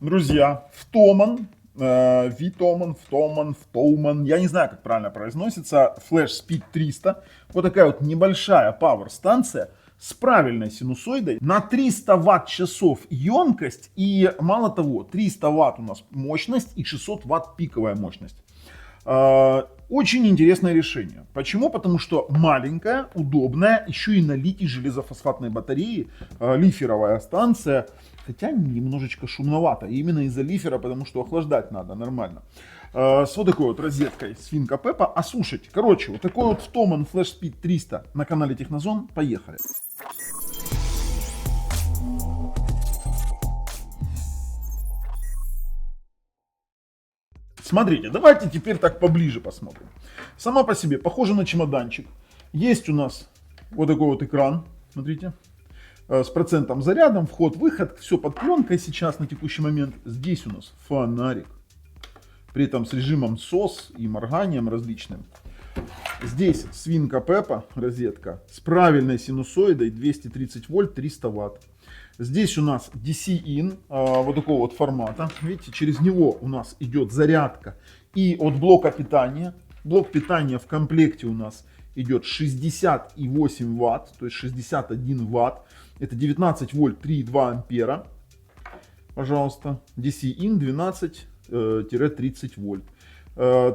Друзья, Втоман, я не знаю, как правильно произносится, Flash Speed 300. Вот такая вот небольшая Power станция с правильной синусоидой на 300 ватт-часов емкость и, мало того, 300 ватт у нас мощность и 600 ватт пиковая мощность. Очень интересное решение. Почему? Потому что маленькая, удобная, еще и на литий железофосфатной батареи, лиферовая станция, хотя немножечко шумновато, именно из-за лифера, потому что охлаждать надо нормально. С вот такой вот розеткой свинка Пеппа. А слушайте, короче, вот такой вот Втоман Flash Speed 300 на канале Технозон. Поехали. Смотрите, давайте теперь так поближе посмотрим. Сама по себе похожа на чемоданчик. Есть у нас вот такой вот экран, смотрите, с процентом зарядом, вход-выход, все под пленкой сейчас на текущий момент. Здесь у нас фонарик, при этом с режимом SOS и морганием различным. Здесь свинка Пеппа, розетка, с правильной синусоидой 230 вольт, 300 ватт. Здесь у нас DC-in, вот такого вот формата. Видите, через него у нас идет зарядка и от блока питания. Блок питания в комплекте у нас идет 60,8 ватт, то есть 61 ватт. Это 19 вольт, 3,2 ампера. Пожалуйста. DC-in 12-30 вольт.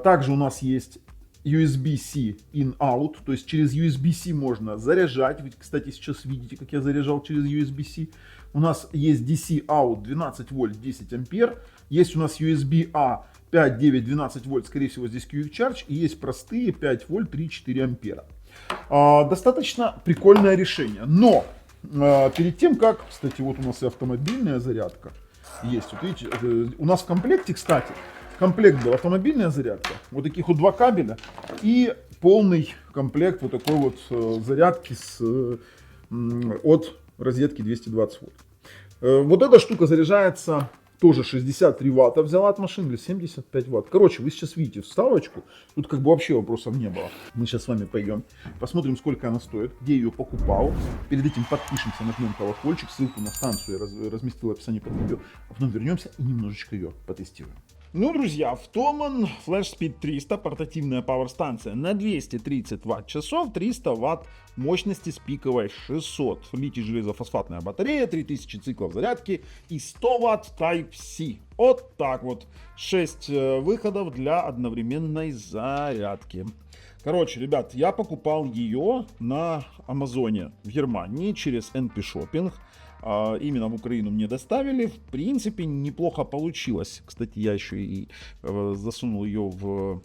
Также у нас есть USB-C in-out, то есть через USB-C можно заряжать. Вы, кстати, сейчас видите, как я заряжал через USB-C. У нас есть DC-out 12 вольт, 10 ампер. Есть у нас USB-A 5, 9, 12 вольт, скорее всего здесь Quick Charge. И есть простые 5 вольт, 3, 4 ампера. Достаточно прикольное решение. Но перед тем как, кстати, вот у нас и автомобильная зарядка есть. Вот видите, у нас в комплекте, кстати, комплект был автомобильная зарядка, вот таких вот два кабеля и полный комплект вот такой вот зарядки от розетки 220 вольт. Вот эта штука заряжается тоже 63 ватта взяла от машины или 75 ватт. Короче, вы сейчас видите вставочку, тут как бы вообще вопросов не было. Мы сейчас с вами пойдем, посмотрим, сколько она стоит, где я ее покупал. Перед этим подпишемся, нажмем колокольчик, ссылку на станцию я разместил в описании под видео. А потом вернемся и немножечко ее потестируем. Ну, друзья, Втоман Flash Speed 300, портативная пауэр-станция на 230 ватт-часов, 300 ватт мощности с пиковой 600. Литий железофосфатная батарея, 3000 циклов зарядки и 100 ватт Type-C. Вот так вот. 6 выходов для одновременной зарядки. Короче, ребят, я покупал ее на Амазоне в Германии через NP Shopping. Именно в Украину мне доставили. В принципе, неплохо получилось. Кстати, я еще и засунул ее в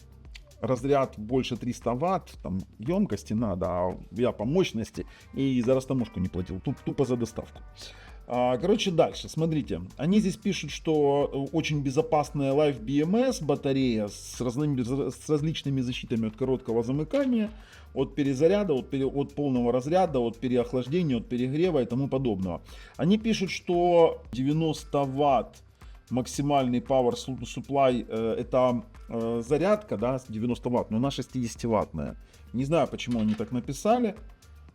разряд больше 300 ватт. Там емкости надо, а я по мощности и за растаможку не платил. Тупо за доставку. Короче, дальше, смотрите, они здесь пишут, что очень безопасная Live BMS батарея с различными защитами от короткого замыкания, от перезаряда, от полного разряда, от переохлаждения, от перегрева и тому подобного. Они пишут, что 90 ватт максимальный power supply это зарядка, да, 90 ватт, но она 60-ваттная. Не знаю, почему они так написали.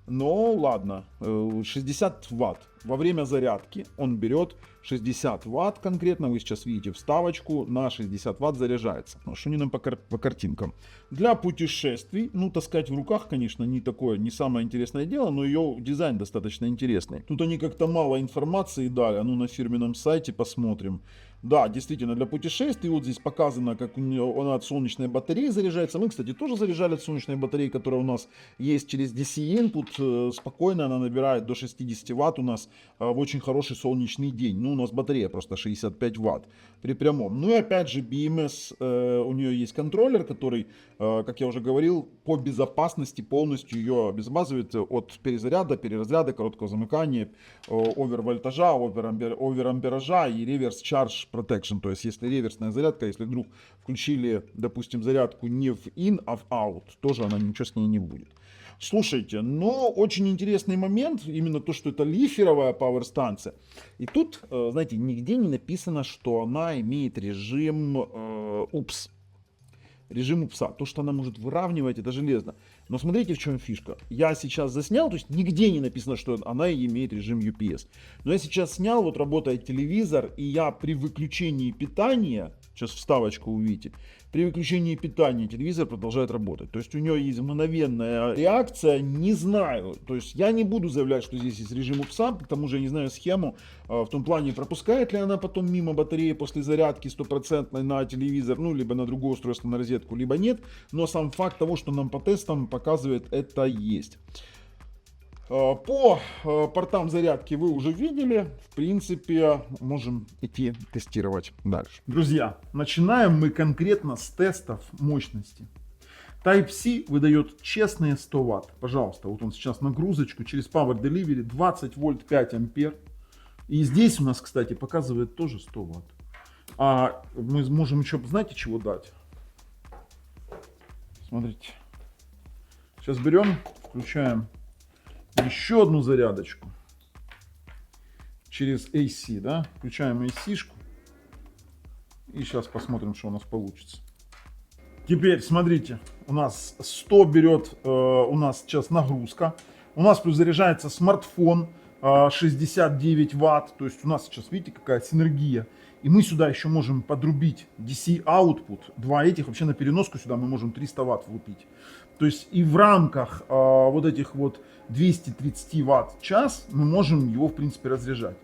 Но ладно, 60 ватт. Во время зарядки он берет 60 ватт конкретно. Вы сейчас видите вставочку на 60 ватт заряжается. Ну, что не нам по картинкам. Для путешествий, ну, таскать в руках, конечно, не самое интересное дело, но ее дизайн достаточно интересный. Тут они как-то мало информации дали. А ну, на фирменном сайте посмотрим. Да, действительно, для путешествий вот здесь показано, как она от солнечной батареи заряжается. Мы, кстати, тоже заряжали от солнечной батареи, которая у нас есть через DC input. Спокойно она набирает до 60 ватт у нас в очень хороший солнечный день. Ну, у нас батарея просто 65 ватт при прямом. Ну и опять же, BMS, у нее есть контроллер, который, как я уже говорил, по безопасности полностью ее обезбазывает от перезаряда, переразряда, короткого замыкания, овервольтажа, оверампеража и реверс charge protection. То есть, если реверсная зарядка, если вдруг включили, допустим, зарядку не в in, а в out, тоже она ничего с ней не будет. Слушайте, но очень интересный момент, именно то, что это лиферовая пауэр-станция. И тут, знаете, нигде не написано, что она имеет режим UPS. режиму пса. То, что она может выравнивать, это железно. Но смотрите, в чем фишка. Я сейчас заснял, то есть нигде не написано, что она имеет режим UPS. Но я сейчас снял, вот работает телевизор, и я при выключении питания, сейчас вставочку увидите, при выключении питания телевизор продолжает работать. То есть у нее есть мгновенная реакция, не знаю. То есть я не буду заявлять, что здесь есть режим пса, к тому же я не знаю схему, в том плане, пропускает ли она потом мимо батареи после зарядки 100% на телевизор, ну, либо на другое устройство, на розетку, либо нет. Но сам факт того, что нам по тестам показывает, это есть. По портам зарядки вы уже видели. В принципе, можем идти тестировать дальше. Друзья, начинаем мы конкретно с тестов мощности. Type-C выдает честные 100 Вт. Пожалуйста, вот он сейчас нагрузочку через Power Delivery 20 вольт 5 ампер. И здесь у нас, кстати, показывает тоже 100 Вт. А мы можем еще, знаете, чего дать? Смотрите. Сейчас берем, включаем еще одну зарядочку через AC, да, включаем AC-шку и сейчас посмотрим, что у нас получится. Теперь смотрите, у нас 100 берет, у нас сейчас нагрузка, у нас плюс заряжается смартфон 69 Вт, то есть у нас сейчас, видите, какая синергия. И мы сюда еще можем подрубить DC output, два этих, вообще на переноску сюда мы можем 300 Вт влупить. То есть и в рамках вот этих вот 230 Вт в час мы можем его в принципе разряжать.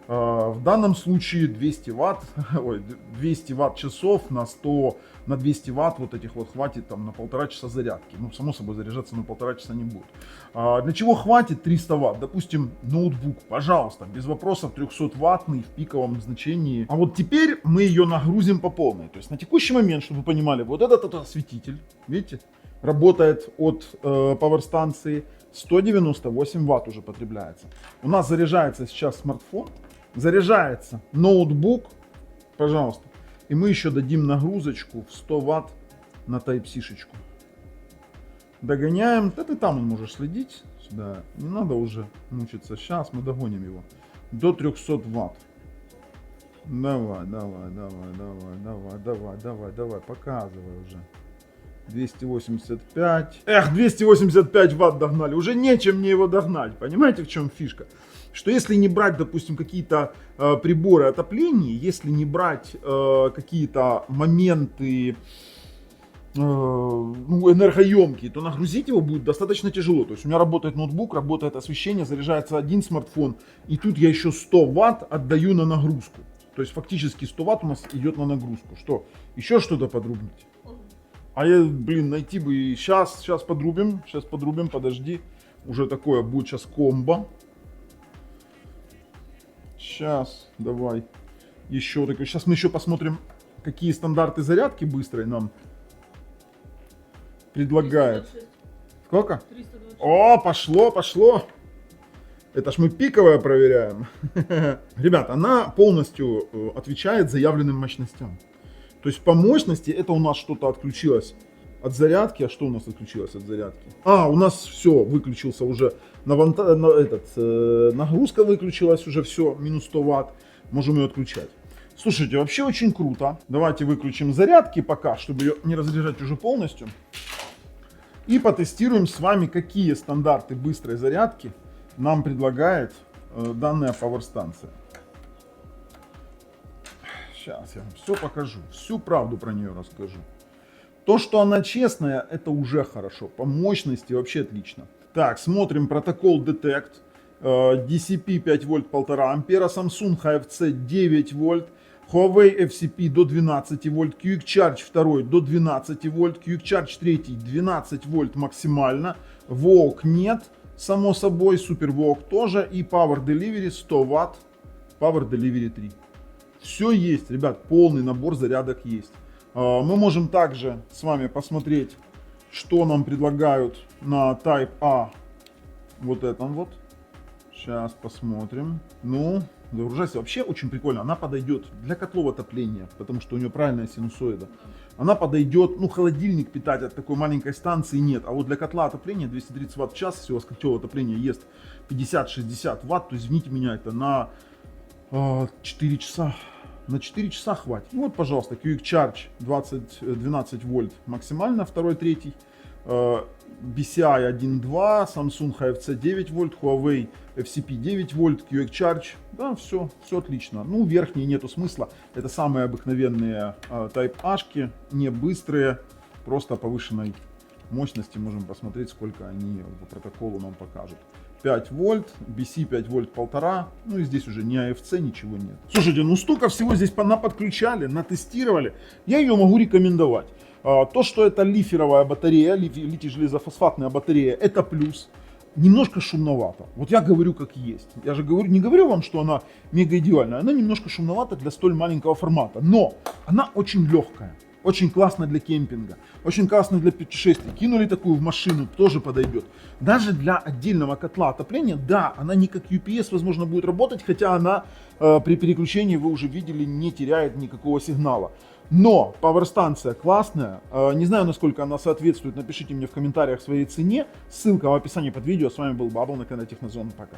В данном случае 200 Вт, ой, 200 Вт часов на 100, на 200 Вт вот этих вот хватит там на 1,5 часа зарядки. Ну, само собой, заряжаться на 1,5 часа не будет. Для чего хватит 300 Вт? Допустим, ноутбук, пожалуйста, без вопросов 300 ваттный в пиковом значении. А вот теперь мы ее нагрузим по полной. То есть на текущий момент, чтобы вы понимали, вот этот осветитель, видите, работает от пауэрстанции, 198 Вт уже потребляется. У нас заряжается сейчас смартфон, заряжается ноутбук, пожалуйста. И мы еще дадим нагрузочку в 100 Вт на Type-C-шечку. Догоняем. Да ты там можешь следить. Сюда. Не надо уже мучиться. Сейчас мы догоним его. До 300 Вт. Давай. Показывай уже. 285. Эх, 285 Вт догнали. Уже нечем мне его догнать. Понимаете, в чем фишка? Что если не брать, допустим, какие-то приборы отопления, если не брать какие-то моменты энергоемкие, то нагрузить его будет достаточно тяжело. То есть у меня работает ноутбук, работает освещение, заряжается один смартфон, и тут я еще 100 Вт отдаю на нагрузку. То есть фактически 100 Вт у нас идет на нагрузку. Что? Еще что-то подрубить? А я, найти бы и сейчас подрубим, подожди. Уже такое будет сейчас комбо. Сейчас, давай. Еще такое. Сейчас мы еще посмотрим, какие стандарты зарядки быстрой нам предлагает. 326. Сколько? 326. О, пошло. Это ж мы пиковое проверяем. Ребят, она полностью отвечает заявленным мощностям. То есть по мощности это у нас что-то отключилось от зарядки. А что у нас отключилось от зарядки? У нас все выключился уже. Нагрузка выключилась уже, все, минус 100 Вт. Можем ее отключать. Слушайте, вообще очень круто. Давайте выключим зарядки пока, чтобы ее не разряжать уже полностью. И потестируем с вами, какие стандарты быстрой зарядки нам предлагает данная пауэрстанция. Сейчас я вам все покажу, всю правду про нее расскажу. То, что она честная, это уже хорошо. По мощности вообще отлично. Так, смотрим протокол Detect. DCP 5 вольт 1,5 ампера, Samsung HFC 9 вольт, Huawei FCP до 12 вольт, Quick Charge 2 до 12 вольт, Quick Charge 3 12 вольт максимально, VOOC нет, само собой, Super VOOC тоже, и Power Delivery 100 Вт, Power Delivery 3. Все есть, ребят, полный набор зарядок есть. Мы можем также с вами посмотреть, что нам предлагают на Type A, вот этом вот. Сейчас посмотрим. Ну, загружайся. Вообще очень прикольно. Она подойдет для котлов отопления, потому что у нее правильная синусоида. Она подойдет, холодильник питать от такой маленькой станции нет. А вот для котла отопления 230 Вт в час, если у вас котел отопления ест 50-60 Вт, то извините меня, это на 4 часа. на 4 часа хватит. Ну вот, пожалуйста, Quick Charge 12 вольт максимально, второй, третий. BCI 1.2, Samsung HFC 9 вольт, Huawei FCP 9 вольт, Quick Charge. Да, все отлично. Ну, верхние нету смысла. Это самые обыкновенные Type-A-шки, не быстрые, просто повышенной мощности. Можем посмотреть, сколько они по протоколу нам покажут. 5 вольт, BC 5 вольт 1,5, ну и здесь уже ни AFC, ничего нет. Слушайте, ну столько всего здесь подключали, натестировали, я ее могу рекомендовать. То, что это лиферовая батарея, литий-железофосфатная батарея, это плюс. Немножко шумновато. Вот я говорю как есть. Я же не говорю вам, что она мега идеальная, она немножко шумновата для столь маленького формата, но она очень легкая. Очень классно для кемпинга, очень классно для путешествий. Кинули такую в машину, тоже подойдет. Даже для отдельного котла отопления, да, она не как UPS, возможно, будет работать, хотя она при переключении, вы уже видели, не теряет никакого сигнала. Но пауэрстанция классная, не знаю, насколько она соответствует, напишите мне в комментариях своей цене. Ссылка в описании под видео. С вами был Бабл на канале Технозон. Пока.